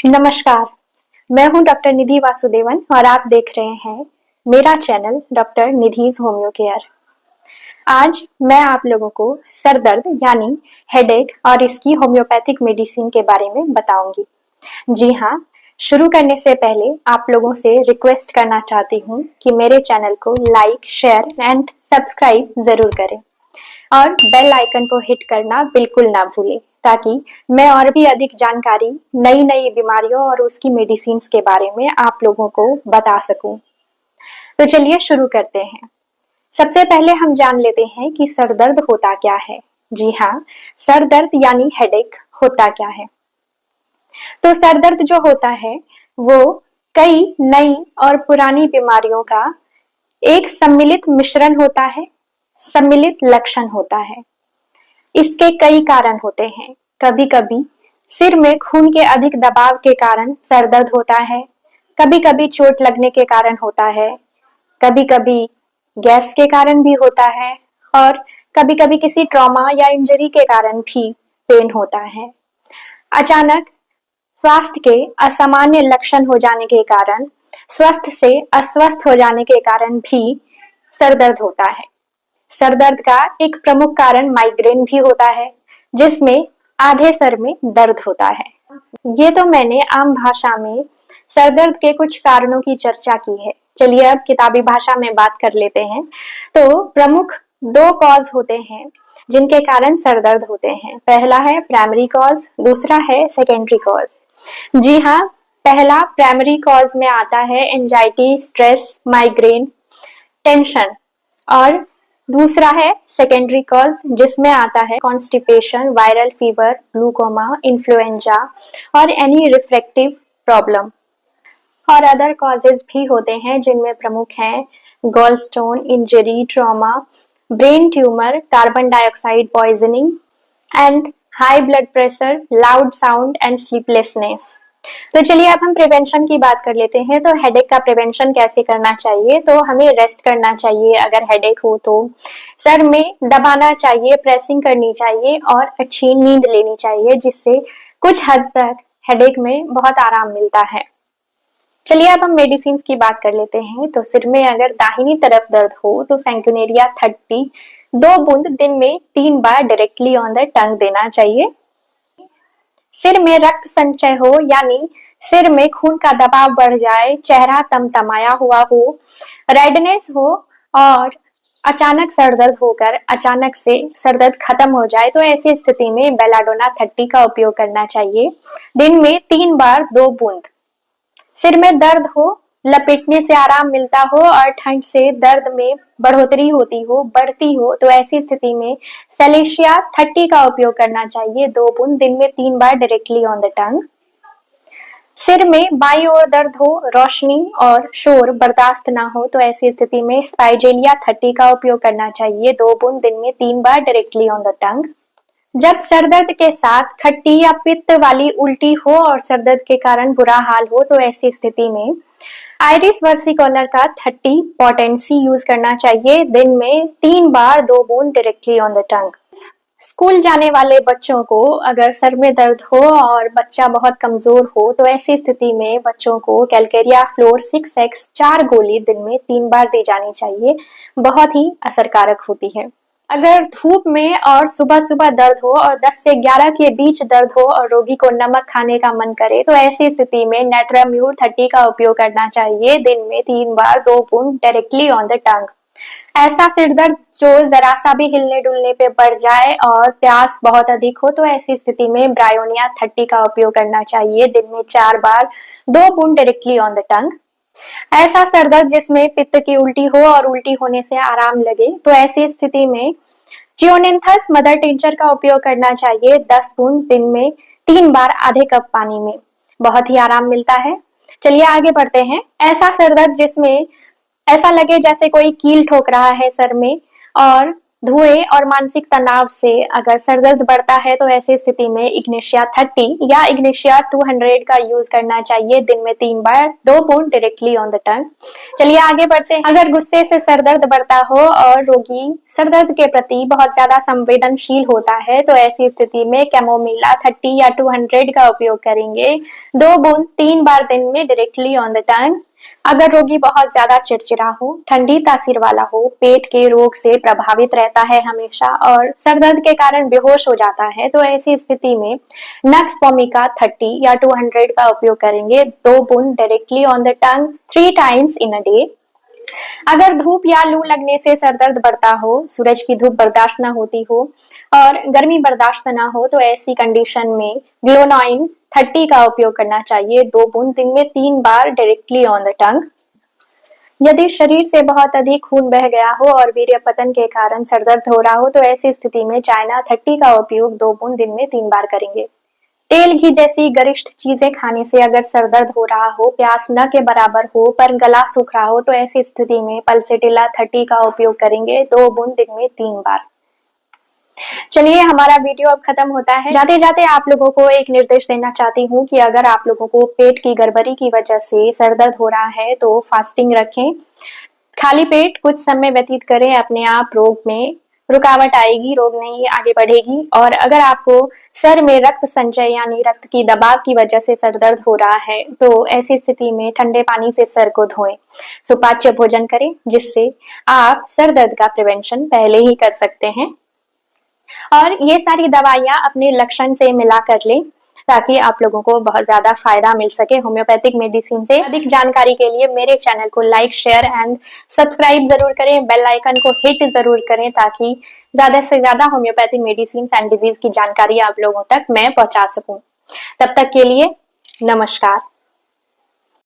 नमस्कार, मैं हूं डॉक्टर निधि वासुदेवन और आप देख रहे हैं मेरा चैनल डॉक्टर निधिज होम्यो केयर। आज मैं आप लोगों को सर दर्द यानी हेडेक और इसकी होम्योपैथिक मेडिसिन के बारे में बताऊंगी। जी हाँ, शुरू करने से पहले आप लोगों से रिक्वेस्ट करना चाहती हूँ कि मेरे चैनल को लाइक, शेयर एंड सब्सक्राइब जरूर करें और बेल आइकन को हिट करना बिल्कुल ना भूलें ताकि मैं और भी अधिक जानकारी नई नई बीमारियों और उसकी मेडिसिन के बारे में आप लोगों को बता सकूं। तो चलिए शुरू करते हैं। सबसे पहले हम जान लेते हैं कि सर दर्द होता क्या है। जी हाँ, सर दर्द यानी हेडेक होता क्या है। तो सर दर्द जो होता है वो कई नई और पुरानी बीमारियों का एक सम्मिलित मिश्रण होता है, सम्मिलित लक्षण होता है। इसके कई कारण होते हैं। कभी कभी सिर में खून के अधिक दबाव के कारण सर दर्द होता है, कभी कभी चोट लगने के कारण होता है, कभी कभी गैस के कारण भी होता है और कभी कभी किसी ट्रॉमा या इंजरी के कारण भी पेन होता है। अचानक स्वास्थ्य के असामान्य लक्षण हो जाने के कारण, स्वस्थ से अस्वस्थ हो जाने के कारण भी सर दर्द होता है। सर दर्द का एक प्रमुख कारण माइग्रेन भी होता है, जिसमें आधे सर में दर्द होता है। ये तो मैंने आम भाषा में सर दर्द के कुछ कारणों की चर्चा की है। चलिए अब किताबी भाषा में बात कर लेते हैं। तो प्रमुख दो कॉज होते हैं जिनके कारण सर दर्द होते हैं। पहला है प्राइमरी कॉज, दूसरा है सेकेंडरी कॉज। जी हाँ, पहला प्राइमरी कॉज में आता है एंजाइटी, स्ट्रेस, माइग्रेन, टेंशन और दूसरा है सेकेंडरी कॉज जिसमें आता है constipation, viral fever, glaucoma, influenza और एनी रिफ्रैक्टिव प्रॉब्लम। और अदर कॉजेज भी होते हैं जिनमें प्रमुख हैं gallstone, injury, trauma, brain tumour, carbon dioxide poisoning and high blood pressure, loud sound and sleeplessness. तो चलिए अब हम प्रिवेंशन की बात कर लेते हैं। तो हेडेक का प्रिवेंशन कैसे करना चाहिए? तो हमें रेस्ट करना चाहिए अगर हेडेक हो तो, सर में दबाना चाहिए, प्रेसिंग करनी चाहिए और अच्छी नींद लेनी चाहिए जिससे कुछ हद तक हेडेक में बहुत आराम मिलता है। चलिए अब हम मेडिसिन की बात कर लेते हैं। तो सिर में अगर दाहिनी तरफ दर्द हो तो सैंक्यूनेरिया 30 2 बूंद दिन में 3 बार डायरेक्टली ऑन द टंग देना चाहिए। सिर में रक्त संचय हो यानी सिर में खून का दबाव बढ़ जाए, चेहरा तमतमाया हुआ हो, रेडनेस हो और अचानक सर दर्द होकर अचानक से सर दर्द खत्म हो जाए तो ऐसी स्थिति में बेलाडोना 30 का उपयोग करना चाहिए। दिन में 3 बार 2 बूंद। सिर में दर्द हो, लपेटने से आराम मिलता हो और ठंड से दर्द में बढ़ोतरी होती हो, बढ़ती हो तो ऐसी स्थिति में सेलेशिया 30 का उपयोग करना चाहिए, 2 बूंद दिन में 3 बार डायरेक्टली ऑन द टंग। सिर में बाई ओर दर्द हो, रोशनी और शोर बर्दाश्त ना हो तो ऐसी स्थिति में स्पाइजेलिया 30 का उपयोग करना चाहिए, 2 बूंद दिन में 3 बार डायरेक्टली ऑन द टंग। जब सर दर्द के साथ खट्टी या पित्त वाली उल्टी हो और सर दर्द के कारण बुरा हाल हो तो ऐसी स्थिति में आयरिस वर्सिकोलर का 30 पोटेंसी यूज करना चाहिए, दिन में 3 बार 2 बूंद directly on the tongue. School जाने वाले बच्चों को अगर सर में दर्द हो और बच्चा बहुत कमजोर हो तो ऐसी स्थिति में बच्चों को कैलकेरिया फ्लोर 6x 4 गोली दिन में 3 बार दी जानी चाहिए, बहुत ही असरकारक होती है। अगर धूप में और सुबह सुबह दर्द हो और 10 से 11 के बीच दर्द हो और रोगी को नमक खाने का मन करे तो ऐसी स्थिति में नेट्राम्यूर 30 का उपयोग करना चाहिए, दिन में 3 बार 2 बूंद डायरेक्टली ऑन द टंग। ऐसा सिर दर्द जो जरा सा भी हिलने डुलने पे बढ़ जाए और प्यास बहुत अधिक हो तो ऐसी स्थिति में ब्रायोनिया 30 का उपयोग करना चाहिए, दिन में 4 बार 2 बूंद डायरेक्टली ऑन द टंग। ऐसा सर दर्द जिसमें पित्त की उल्टी हो और उल्टी होने से आराम लगे तो ऐसी स्थिति में जियोनिंथस मदर टिंचर का उपयोग करना चाहिए, 10 बूंद दिन में 3 बार आधे कप पानी में, बहुत ही आराम मिलता है। चलिए आगे बढ़ते हैं। ऐसा सर दर्द जिसमें ऐसा लगे जैसे कोई कील ठोक रहा है सर में और धुएं और मानसिक तनाव से अगर सर दर्द बढ़ता है तो ऐसी स्थिति में इग्निशिया 30 या इग्निशिया 200 का यूज करना चाहिए दिन में 3 बार, 2 बूंद डायरेक्टली ऑन द टंग। चलिए आगे बढ़ते हैं। अगर गुस्से से सर दर्द बढ़ता हो और रोगी सर दर्द के प्रति बहुत ज्यादा संवेदनशील होता है तो ऐसी स्थिति में कैमोमिला 30 या 200 का उपयोग करेंगे, 2 बूंद 3 बार दिन में डायरेक्टली ऑन द टंग। अगर रोगी बहुत ज्यादा चिड़चिड़ा हो, ठंडी तासीर वाला हो, पेट के रोग से प्रभावित रहता है हमेशा और सर दर्द के कारण बेहोश हो जाता है तो ऐसी स्थिति में नक्स वोमिका 30 या 200 का उपयोग करेंगे, 2 बूंद directly on the tongue 3 times in a day. अगर धूप या लू लगने से सर दर्द बढ़ता हो, सूरज की धूप बर्दाश्त न होती हो और गर्मी बर्दाश्त न हो तो ऐसी कंडीशन में ग्लोनाइन 30 का उपयोग करना चाहिए, 2 बूंद दिन में 3 बार डायरेक्टली ऑन द टंग। यदि शरीर से बहुत अधिक खून बह गया हो और वीर्यपतन के कारण सर दर्द हो रहा हो तो ऐसी स्थिति में चाइना 30 का उपयोग 2 बूंद दिन में 3 बार करेंगे। तेल घी जैसी गरिष्ठ चीजें खाने से अगर सर दर्द हो रहा हो, प्यास न के बराबर हो पर गला सूख रहा हो तो ऐसी स्थिति में पल्सेटिला 30 का उपयोग करेंगे, 2 बूंद दिन में 3 बार। चलिए हमारा वीडियो अब खत्म होता है। जाते जाते आप लोगों को एक निर्देश देना चाहती हूँ कि अगर आप लोगों को पेट की गड़बड़ी की वजह से सर दर्द हो रहा है तो फास्टिंग रखें, खाली पेट कुछ समय व्यतीत करें, अपने आप रोग में रुकावट आएगी, रोग नहीं आगे बढ़ेगी। और अगर आपको सर में रक्त संचय यानी रक्त की दबाव की वजह से सर दर्द हो रहा है तो ऐसी स्थिति में ठंडे पानी से सर को धोएं, सुपाच्य भोजन करें जिससे आप सर दर्द का प्रिवेंशन पहले ही कर सकते हैं। और ये सारी दवाइयां अपने लक्षण से मिला कर लें ताकि आप लोगों को बहुत ज्यादा फायदा मिल सके होम्योपैथिक मेडिसिन से। अधिक जानकारी के लिए मेरे चैनल को लाइक, शेयर एंड सब्सक्राइब जरूर करें, बेल आइकन को हिट जरूर करें ताकि ज्यादा से ज्यादा होम्योपैथिक मेडिसिन एंड डिजीज की जानकारी आप लोगों तक मैं पहुंचा सकूं। तब तक के लिए नमस्कार।